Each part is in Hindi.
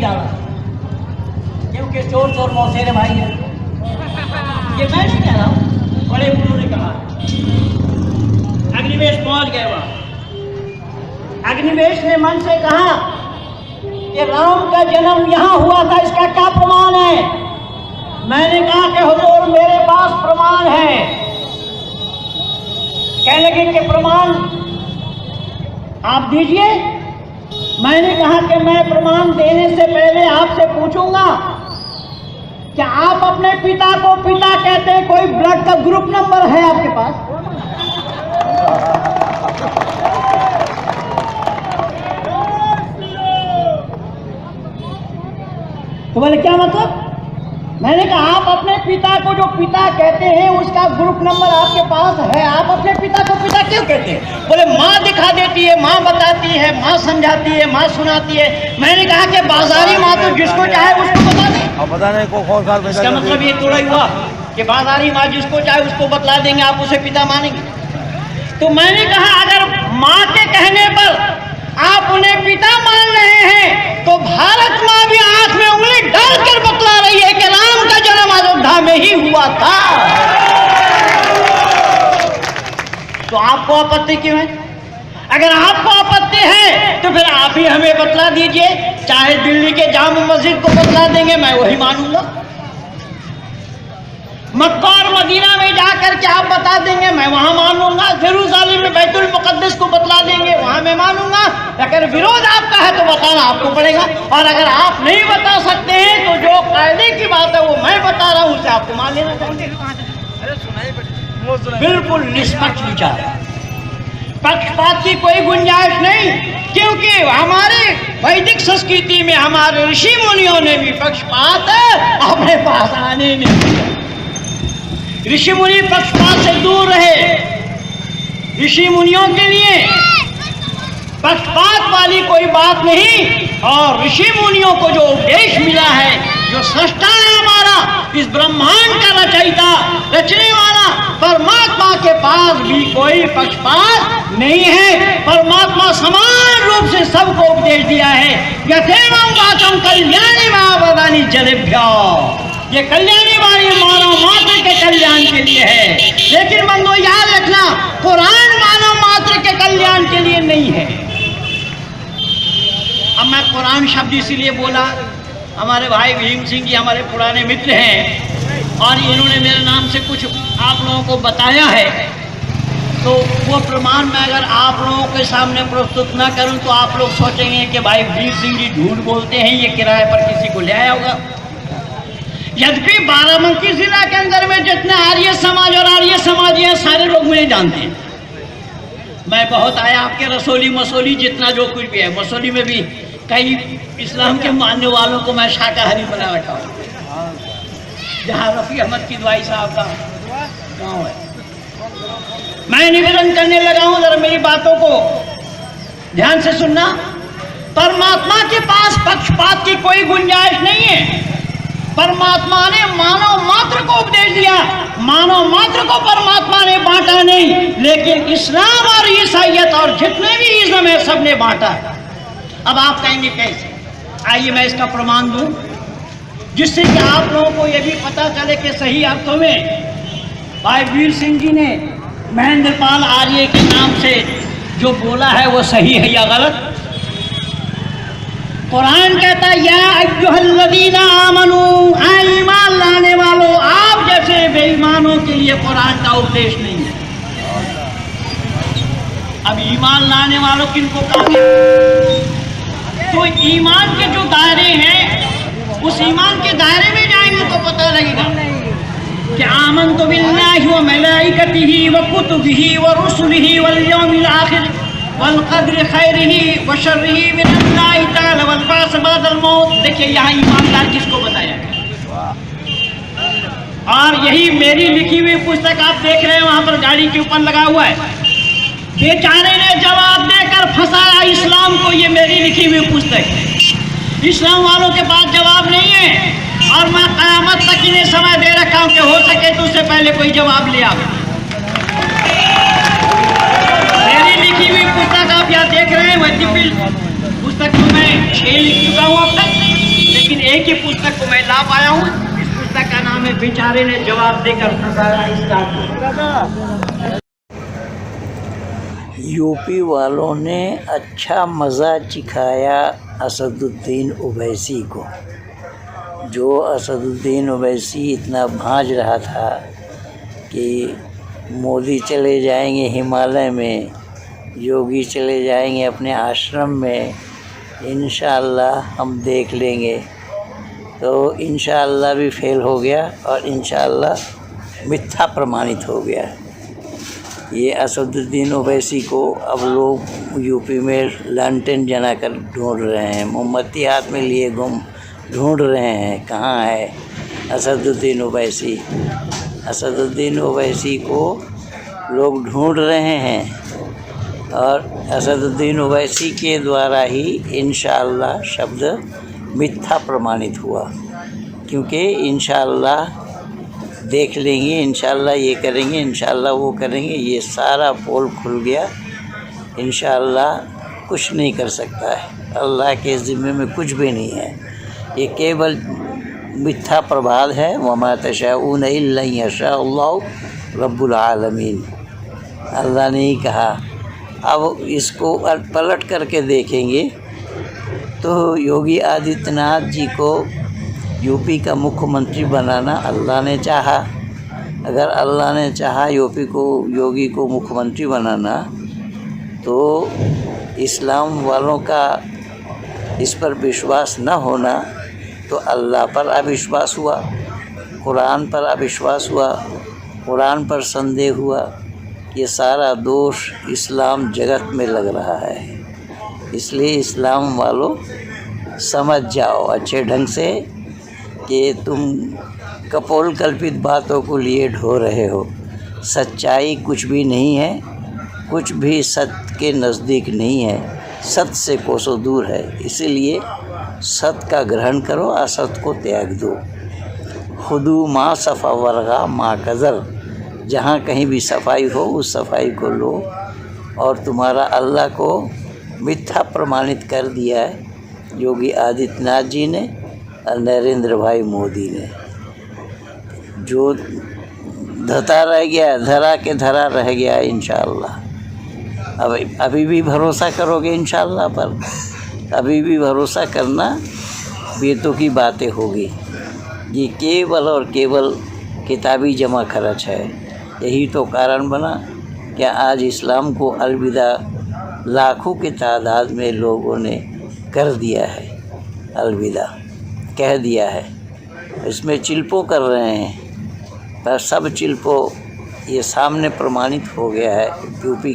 डाला, क्योंकि चोर चोर मौसेरे भाई है। ये मैं नहीं कह रहा हूँ, बड़े गुरु ने कहा। अग्निवेश पहुंच गए वहां। अग्निवेश ने मन से कहा कि राम का जन्म यहाँ हुआ था, इसका क्या प्रमाण है? मैंने कहा कि हुजूर मेरे पास प्रमाण है। कहने लगे कि प्रमाण आप दीजिए। मैंने कहा कि मैं प्रमाण देने से पहले आपसे पूछूंगा क्या आप अपने पिता को पिता कहते हैं? कोई ब्लड का ग्रुप नंबर है आपके पास? तो बोले क्या मतलब? मैंने कहा आप अपने पिता को जो पिता कहते हैं उसका ग्रुप नंबर आपके पास है, आप अपने पिता को पिता क्यों कहते हैं? बोले माँ दिखा देती है, माँ बताती है, माँ समझाती है, माँ सुनाती है। मैंने कहा कि बाजारी माँ तो जिसको चाहे उसको बता दे। अब बताने को कौन सा इसका मतलब ये थोड़ा ही हुआ कि बाजारी माँ जिसको चाहे उसको बतला देंगे, आप उसे पिता मानेंगे। तो मैंने कहा अगर माँ के कहने पर आप उन्हें पिता मान रहे हैं तो भारत माँ भी आंख में उंगली डालकर बतला रही है कि राम का जन्म अयोध्या में ही हुआ था। तो आपको आपत्ति क्यों है? अगर आपको आपत्ति है तो फिर आप ही हमें बतला दीजिए, चाहे दिल्ली के जामा मस्जिद को बतला देंगे, मैं वही मानूंगा। मक्का और मदीना में जाकर के आप बता देंगे, मैं वहां मानूंगा। जेरूसलम में बैतुल मुकद्दस को बतला देंगे, वहां मैं मानूंगा। अगर विरोध आपका है तो बताना आपको पड़ेगा, और अगर आप नहीं बता सकते हैं तो जो कायदे की बात है वो मैं बता रहा हूं, उसे आपको मान लेना चाहिए। बिल्कुल निष्पक्ष विचार, पक्षपात की कोई गुंजाइश नहीं, क्योंकि हमारे वैदिक संस्कृति में हमारे ऋषि मुनियों ने भी पक्षपात अपने पास आने नहीं दिया। ऋषि मुनि पक्षपात से दूर रहे। ऋषि मुनियों के लिए पक्षपात वाली कोई बात नहीं, और ऋषि मुनियों को जो उपदेश मिला है, जो सृष्टा है हमारा, इस ब्रह्मांड का रचयिता, रचने वाला परमात्मा के पास भी कोई पक्षपात नहीं है। परमात्मा समान रूप से सबको उपदेश दिया है। यथेवं वाचम कल्याणी महावदानी जनेभ्यो, ये कल्याणी वाणी मानव मात्र के कल्याण के लिए है। लेकिन बंदो याद रखना, कुरान मानव मात्र के कल्याण के लिए नहीं है। अब मैं कुरान शब्द इसीलिए बोला, हमारे भाई भीम सिंह जी हमारे पुराने मित्र हैं और इन्होंने मेरे नाम से कुछ आप लोगों को बताया है, तो वो प्रमाण मैं अगर आप लोगों के सामने प्रस्तुत ना करूं तो आप लोग सोचेंगे कि भाई भीम सिंह जी झूठ बोलते हैं, ये किराए पर किसी को ले आया होगा। यद्यपि बाराबंकी जिला के अंदर में जितने आर्य समाज और आर्य समाजी हैं सारे लोग मुझे जानते हैं। मैं बहुत आया आपके रसोली मसोली जितना जो कुछ भी है, मसोली में भी कई इस्लाम के मानने वालों को मैं शाकाहारी बना रखा हूँ, जहाँ रफ़ी अहमद किदवाई साहब का गाँव है। मैं निवेदन करने लगा हूँ, जरा मेरी बातों को ध्यान से सुनना। परमात्मा के पास पक्षपात की कोई गुंजाइश नहीं है। परमात्मा ने मानव मात्र को उपदेश दिया, मानव मात्र को परमात्मा ने बांटा नहीं, लेकिन इस्लाम और ईसाईयत और जितने भी इस्म है सबने बांटा। अब आप कहेंगे कैसे? आइए मैं इसका प्रमाण दूं, जिससे कि आप लोगों को यह भी पता चले कि सही अर्थों में भाई वीर सिंह जी ने महेंद्रपाल आर्य के नाम से जो बोला है वो सही है या गलत। कुरान कहता है या अय्युहल्लज़ीना आमनू, ईमान लाने वालों, आप जैसे बेईमानों के लिए कुरान का उपदेश नहीं है। अब ईमान लाने वालों किनको कहते हैं? तो ईमान के जो दायरे हैं उस ईमान के दायरे में जाएंगे तो पता लगेगा कि आमन्तु बिल्लाहि व मलाइकतिही व कुतुबिही व रुसुलिही वल यौमिल आखिर वल क़द्रि खैरिही व शर्रिही मिनल्लाहि तआला वल बाअस बअदल मौत। देखिए यहाँ ईमानदार किसको बताया गया, और यही मेरी लिखी हुई पुस्तक आप देख रहे हैं वहाँ पर गाड़ी के ऊपर लगा हुआ है। बेचारे ने जवाब देकर फंसाया इस्लाम को, ये मेरी लिखी हुई पुस्तक है। इस्लाम वालों के पास जवाब नहीं है, और मैं क़यामत तक इन्हें समय दे रखा हूँ कि हो सके तो उससे पहले कोई जवाब ले आवे। मेरी लिखी हुई पुस्तक आप यहाँ देख रहे हैं, वह दिव्य पुस्तक को मैं 6 लिख चुका हूँ अब तक। लेकिन एक ही पुस्तक को मैं ला पाया हूँ। इस पुस्तक का नाम है बेचारे ने जवाब देकर फंसाया इसका। यूपी वालों ने अच्छा मज़ा चिखाया असदुद्दीन ओवैसी को। जो असदुद्दीन ओवैसी इतना भांज रहा था कि मोदी चले जाएंगे हिमालय में, योगी चले जाएंगे अपने आश्रम में, इंशाअल्लाह हम देख लेंगे, तो इंशाअल्लाह भी फेल हो गया और इंशाअल्लाह मिथ्या प्रमाणित हो गया। ये असदुद्दीन ओवैसी को अब लोग यूपी में लालटेन जलाकर ढूंढ रहे हैं, मोमबत्ती हाथ में लिए ढूंढ रहे हैं कहाँ है असदुद्दीन ओवैसी। असदुद्दीन ओवैसी को लोग ढूंढ रहे हैं और असदुद्दीन ओवैसी के द्वारा ही इंशाअल्लाह शब्द मिथ्या प्रमाणित हुआ, क्योंकि इंशाअल्लाह देख लेंगे, इंशाअल्लाह ये करेंगे, इंशाअल्लाह वो करेंगे, ये सारा पोल खुल गया। इंशाअल्लाह कुछ नहीं कर सकता है, अल्लाह के ज़िम्मे में कुछ भी नहीं है, ये केवल मिथ्या प्रभाव है। वमा तशाऊन इल्ला यशाअल्लाहु रब्बुल आलमीन, अल्लाह ने ही कहा। अब इसको पलट करके देखेंगे तो योगी आदित्यनाथ जी को यूपी का मुख्यमंत्री बनाना अल्लाह ने चाहा। अगर अल्लाह ने चाहा योगी को मुख्यमंत्री बनाना, तो इस्लाम वालों का इस पर विश्वास न होना तो अल्लाह पर अविश्वास हुआ, कुरान पर अविश्वास हुआ, कुरान पर संदेह हुआ। ये सारा दोष इस्लाम जगत में लग रहा है। इसलिए इस्लाम वालों समझ जाओ अच्छे ढंग से कि तुम कपोल कल्पित बातों को लिए ढो रहे हो। सच्चाई कुछ भी नहीं है, कुछ भी सत्य के नज़दीक नहीं है, सत्य से कोसों दूर है। इसीलिए सत्य का ग्रहण करो, असत्य को त्याग दो। खुदू माँ सफ़ा वर्गा माँ कज़र, जहाँ कहीं भी सफाई हो उस सफाई को लो। और तुम्हारा अल्लाह को मिथ्या प्रमाणित कर दिया है योगी आदित्यनाथ जी ने और नरेंद्र भाई मोदी ने। जो धता रह गया, धरा के धरा रह गया इंशाअल्लाह। अब अभी भी भरोसा करोगे इंशाअल्लाह पर, अभी भी भरोसा करना, बेतों की बातें होगी। ये केवल और केवल किताबी जमा खर्च है। यही तो कारण बना कि आज इस्लाम को अलविदा लाखों की तादाद में लोगों ने कर दिया है, अलविदा कह दिया है। इसमें चिल्पो कर रहे हैं, पर सब चिल्पो ये सामने प्रमाणित हो गया है। यूपी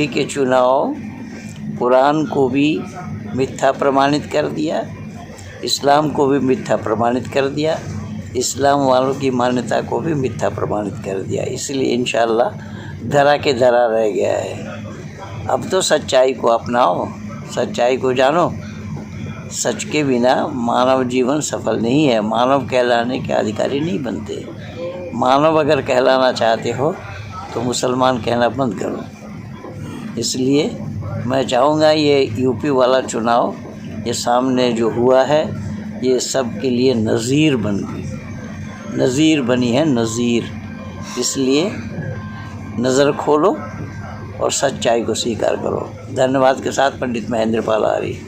के चुनाव कुरान को भी मिथ्या प्रमाणित कर दिया, इस्लाम को भी मिथ्या प्रमाणित कर दिया, इस्लाम वालों की मान्यता को भी मिथ्या प्रमाणित कर दिया। इसलिए इंशाअल्लाह धरा के धरा रह गया है। अब तो सच्चाई को अपनाओ, सच्चाई को जानो। सच के बिना मानव जीवन सफल नहीं है। मानव कहलाने के अधिकारी नहीं बनते। मानव अगर कहलाना चाहते हो तो मुसलमान कहना बंद करो। इसलिए मैं चाहूँगा ये यूपी वाला चुनाव, ये सामने जो हुआ है, ये सब के लिए नज़ीर बनी है, नज़ीर। इसलिए नज़र खोलो और सच्चाई को स्वीकार करो। धन्यवाद के साथ पंडित महेंद्र पाल आर्य।